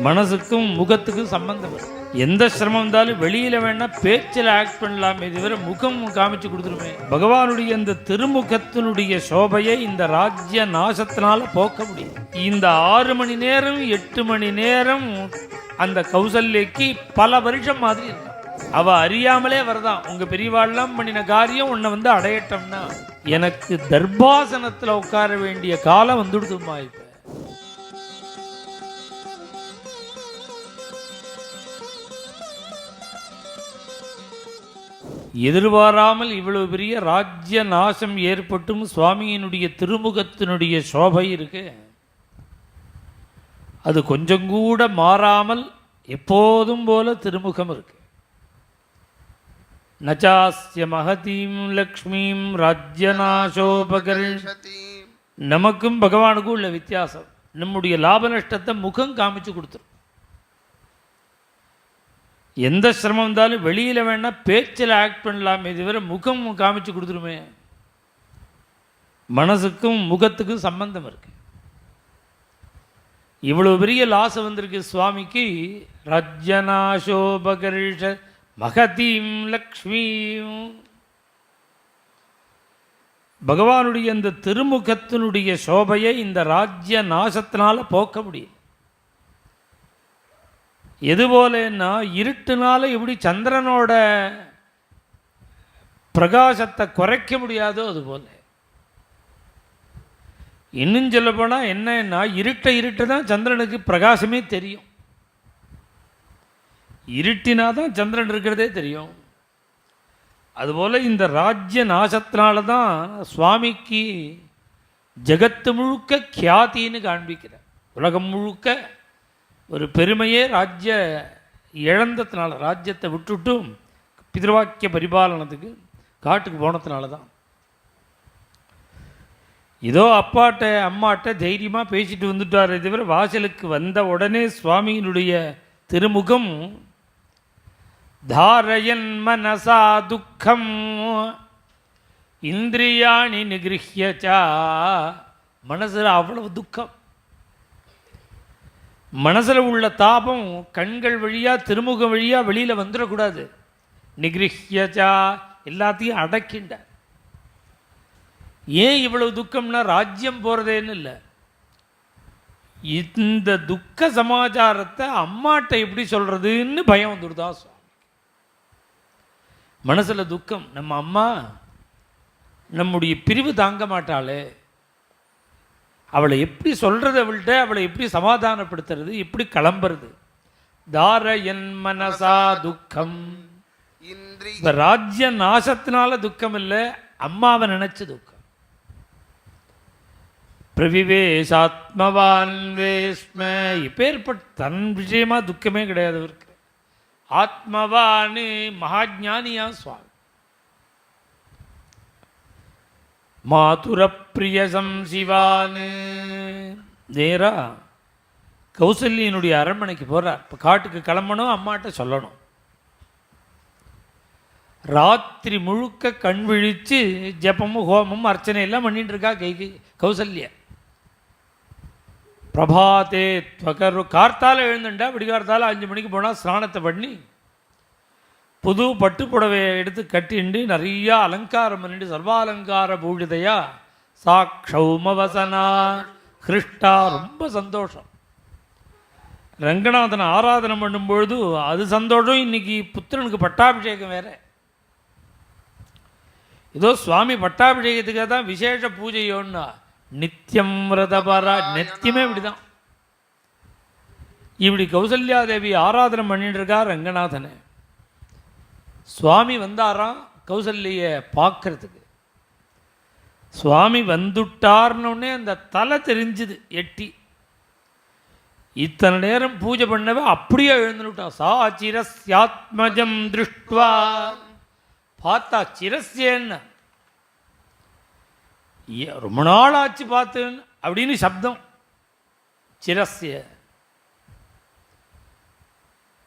மனசுக்கும் முகத்துக்கும் சம்பந்தம் வரும். எந்த சிரமம் இருந்தாலும் வெளியில வேணா பேச்சில் ஆக்ட் பண்ணலாமே தவிர முகம் காமிச்சு கொடுத்துருமே. பகவானுடைய இந்த திருமுகத்தினுடைய சோபையை இந்த ராஜ்ய நாசத்தினால போக்க முடியும். இந்த 6 மணி நேரம் 8 மணி நேரம் அந்த கௌசல்யக்கு பல வருஷம் மாதிரி இருக்கும். அவ அறியாமலே வரதான், உங்க பெரியவாள்லாம் பண்ணின காரியம் உன்னை வந்து அடையட்டம்னா எனக்கு தர்பாசனத்துல உட்கார வேண்டிய காலம் வந்துடுதுமா. இப்ப எதிர்பாராமல் இவ்வளவு பெரிய ராஜ்ய நாசம் ஏற்பட்டும் சுவாமியினுடைய திருமுகத்தினுடைய சோபை இருக்கு, அது கொஞ்சம் கூட மாறாமல் எப்போதும் போல திருமுகம் இருக்கு. நச்சாஸ்ய மகதீம் லக்ஷ்மீம் ராஜ்யநாசோபகரிஷதி. நமக்கும் பகவானுக்கும் உள்ள வித்தியாசம், நம்முடைய லாப நஷ்டத்தை முகம் காமிச்சு கொடுத்துரும். எந்த சிரமம் இருந்தாலும் வெளியில் வேணா பேச்சில் ஆக்ட் பண்ணலாமே தவிர முகம் காமிச்சு கொடுத்துருமே. மனசுக்கும் முகத்துக்கும் சம்பந்தம் இருக்கு. இவ்வளோ பெரிய லாஸ் வந்திருக்கு சுவாமிக்கு. ராஜ்யநாசோபகரிஷ மகதீம் லக்ஷ்மீம். பகவானுடைய இந்த திருமுகத்தினுடைய சோபையை இந்த ராஜ்ய நாசத்தினால போக்க முடியும். எதுபோலன்னா இருட்டுனால எப்படி சந்திரனோட பிரகாசத்தை குறைக்க முடியாதோ அதுபோல. இன்னும் சொல்ல போனால் என்னன்னா இருட்ட தான் சந்திரனுக்கு பிரகாசமே தெரியும். இருட்டினா தான் சந்திரன் இருக்கிறதே தெரியும். அதுபோல் இந்த ராஜ்ய நாசத்தினால தான் சுவாமிக்கு ஜகத்து முழுக்க கியாத்தின்னு காண்பிக்கிறார். உலகம் முழுக்க ஒரு பெருமையே ராஜ்ய இழந்ததுனால, ராஜ்யத்தை விட்டுட்டும் பிதிர்வாக்கிய பரிபாலனத்துக்கு காட்டுக்கு போனதுனால தான். ஏதோ அப்பாட்ட அம்மாட்ட தைரியமாக பேசிட்டு வந்துட்டார். தவிர வாசலுக்கு வந்த உடனே சுவாமியினுடைய திருமுகம் தாரயன் மனசா துக்கம் இந்திரியாணி நிகிருஹ்யச்சா. மனசில் அவ்வளவு துக்கம், மனசில் உள்ள தாபம் கண்கள் வழியாக திருமுகம் வழியாக வெளியில் வந்துடக்கூடாது. நிகிருஹ்யச்சா, எல்லாத்தையும் அடக்கின்ற. ஏன் இவ்வளவு துக்கம்னா ராஜ்யம் போகிறதேன்னு இல்லை, இந்த துக்க சமாச்சாரத்தை அம்மாட்ட எப்படி சொல்கிறதுன்னு பயம் வந்துடுதா சுவாமி. மனசில் துக்கம், நம்ம அம்மா நம்முடைய பிரிவு தாங்க மாட்டாளே, அவளை எப்படி சொல்கிறது, அவள்கிட்ட அவளை எப்படி சமாதானப்படுத்துறது, எப்படி கிளம்புறது. தாரயன் மனசா துக்கம். இந்த ராஜ்ய நாசத்தினால துக்கம் இல்லை, அம்மாவை நினைச்ச துக்கம். பிரவிவேசாத்மவான் வேஸ்ம. இப்பேற்பட்ட தன் விஷயமா துக்கமே கிடையாது அவருக்கு. ஆத்மவான் மகாஜானியா சுவாமி. மாதுரப்பிரியசம் சிவான். நேரா கௌசல்யனுடைய அரண்மனைக்கு போகிறார். இப்போ காட்டுக்கு கிளம்பணும், அம்மாட்ட சொல்லணும். ராத்திரி முழுக்க கண் விழித்து ஜபமும் ஹோமம் அர்ச்சனை எல்லாம் பண்ணிட்டு இருக்கா கௌசல்ய. பிரபாத்தே துவகரு. கார்த்தால எழுந்துண்டா, விடிகார்த்தால 5 மணிக்கு போனால் ஸ்நானத்தை பண்ணி புது பட்டு புடவையை எடுத்து கட்டிண்டு நிறையா அலங்காரம் பண்ணிட்டு சர்வாலங்கார பூஜிதையா சாக்ஷௌமவசனா கிருஷ்டா. ரொம்ப சந்தோஷம். ரங்கநாதனை ஆராதனை பண்ணும்பொழுது அது சந்தோஷம். இன்னைக்கு புத்திரனுக்கு பட்டாபிஷேகம் வேற. ஏதோ சுவாமி பட்டாபிஷேகத்துக்காக தான் விசேஷ பூஜையோன்னா நித்தியம் விரதபரா. நித்தியமே இப்படிதான். இப்படி கௌசல்யா தேவி ஆராதனை பண்ணிட்டு இருக்கா ரங்கநாதனை. சுவாமி வந்தாராம் கௌசல்ய பார்க்கறதுக்கு. சுவாமி வந்துட்டார்னே அந்த தலை தெரிஞ்சுது எட்டி. இத்தனை நேரம் பூஜை பண்ணவே அப்படியே எழுந்துட்டா. சா சிரஸ்யாத்மஜம் திருஷ்டுவா. பார்த்தா சிரஸ்யன்னு, ரொம்ப நாள் ஆச்சு பார்த்தேன்னு அப்படின்னு சப்தம். சிரஸ்ய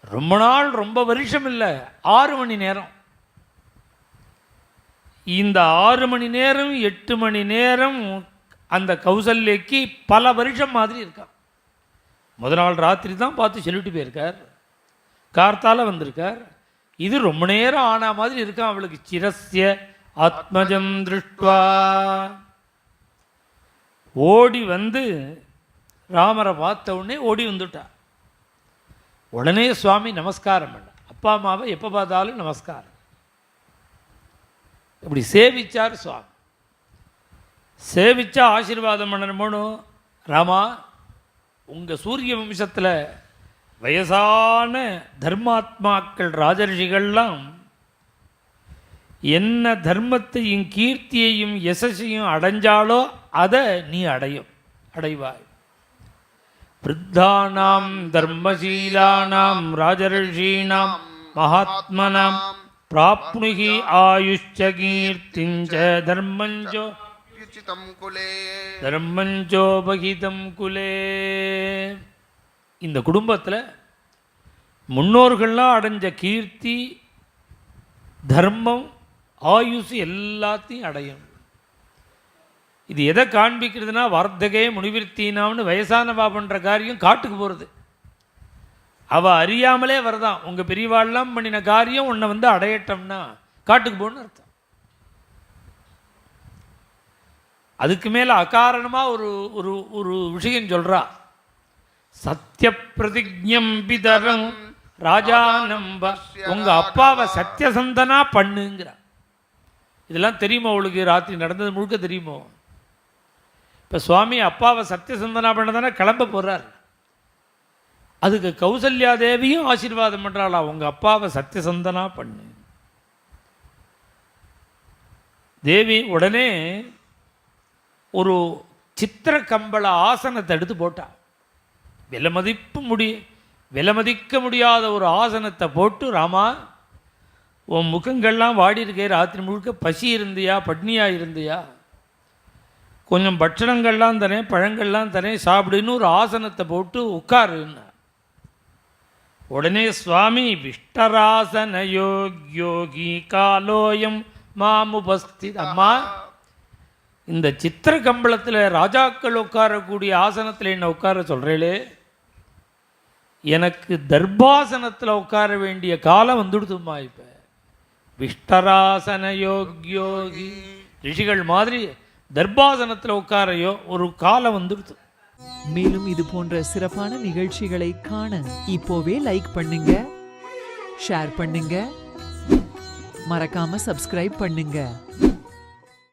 ரொம்ப நாள், ரொம்ப வருஷம் இல்லை, 6 மணி நேரம். இந்த 6 மணி நேரம் 8 மணி நேரம் அந்த கௌசல்யக்கு பல வருஷம் மாதிரி இருக்கான். முத நாள் ராத்திரி தான் பார்த்து சொல்லிட்டு போயிருக்கார், கார்த்தால வந்திருக்கார். இது ரொம்ப நேரம் ஆனா மாதிரி இருக்கான் அவளுக்கு. சிரஸ்ய ஆத்மஜம் திருஷ்டுவா ஓடி வந்து ராமரை பார்த்த உடனே ஓடி வந்துட்டா. உடனே சுவாமி நமஸ்காரம் பண்ண. அப்பா அம்மாவை எப்போ பார்த்தாலும் நமஸ்காரம். இப்படி சேவிச்சார் சுவாமி. சேவிச்சா ஆசீர்வாதம் பண்ணணுமோனு, ராமா உங்கள் சூரிய வம்சத்தில் வயசான தர்மாத்மாக்கள் ராஜரிஷிகள்லாம் என்ன தர்மத்தையும் கீர்த்தியையும் யசஸையும் அடைஞ்சாலோ அதை நீ அடைவாய். விருத்தானாம் தர்மசீலானாம் ராஜரிஷீனாம் மகாத்மனாம் பிராப்னுகி ஆயுஷ்ச கீர்த்திஞ்ச தர்மஞ்சோபகிதம் குலே. இந்த குடும்பத்தில் முன்னோர்கள்லாம் அடைஞ்ச கீர்த்தி, தர்மம், ஆயுசு எல்லாத்தையும் அடையும். இது எதை காண்பிக்கிறதுனா, வார்த்தகே முனிவிருத்தினாம்னு வயசானவா பண்ணுற காரியம் காட்டுக்கு போகிறது. அவள் அறியாமலே வரதான். உங்கள் பெரியவாள்லாம் பண்ணின காரியம் உன்னை வந்து அடையட்டம்னா காட்டுக்கு போகணுன்னு அர்த்தம். அதுக்கு மேலே அகாரணமாக ஒரு ஒரு ஒரு விஷயம் சொல்கிறா. சத்திய பிரதிஜம் பிதரம் ராஜானம்ப, உங்கள் அப்பாவை சத்தியசந்தனா பண்ணுங்கிறா. இதெல்லாம் தெரியுமோ அவளுக்கு? ராத்திரி நடந்தது முழுக்க தெரியுமோ? இப்போ சுவாமி அப்பாவை சத்தியசந்தனா பண்ணதானே கிளம்ப போகிறார். அதுக்கு கௌசல்யா தேவியும் ஆசீர்வாதம் பண்ணுறாளா, உங்கள் அப்பாவை சத்தியசந்தனா பண்ணு. தேவி உடனே ஒரு சித்திர கம்பள ஆசனத்தை எடுத்து போட்டா. விலை மதிக்க முடியாத ஒரு ஆசனத்தை போட்டு, ராமா உன் முகங்கள்லாம் வாடி இருக்கே, ராத்திரி முழுக்க பசி இருந்தியா, பட்னியா இருந்தியா, கொஞ்சம் பட்சணங்கள்லாம் தரேன், பழங்கள்லாம் தரேன், சாப்பிடுன்னு ஒரு ஆசனத்தை போட்டு உட்காருன்னா. உடனே சுவாமி விஷ்டராசன யோகி காலோயம் மாமுபஸ்தித். அம்மா, இந்த சித்திர கம்பளத்தில் ராஜாக்கள் உட்காரக்கூடிய ஆசனத்தில் என்ன உட்கார சொல்கிறேளே, எனக்கு தர்பாசனத்தில் உட்கார வேண்டிய காலம் வந்துடுதும்மா. இப்போ விஷ்டராசன யோகி ரிஷிகள் மாதிரி தர்பாசனத்தில் உட்காரையோ ஒரு காலம் வந்துடுது. மேலும் இது போன்ற சிறப்பான நிகழ்ச்சிகளை காண இப்போவே லைக் பண்ணுங்க, ஷேர் பண்ணுங்க, மறக்காம சப்ஸ்கிரைப் பண்ணுங்க.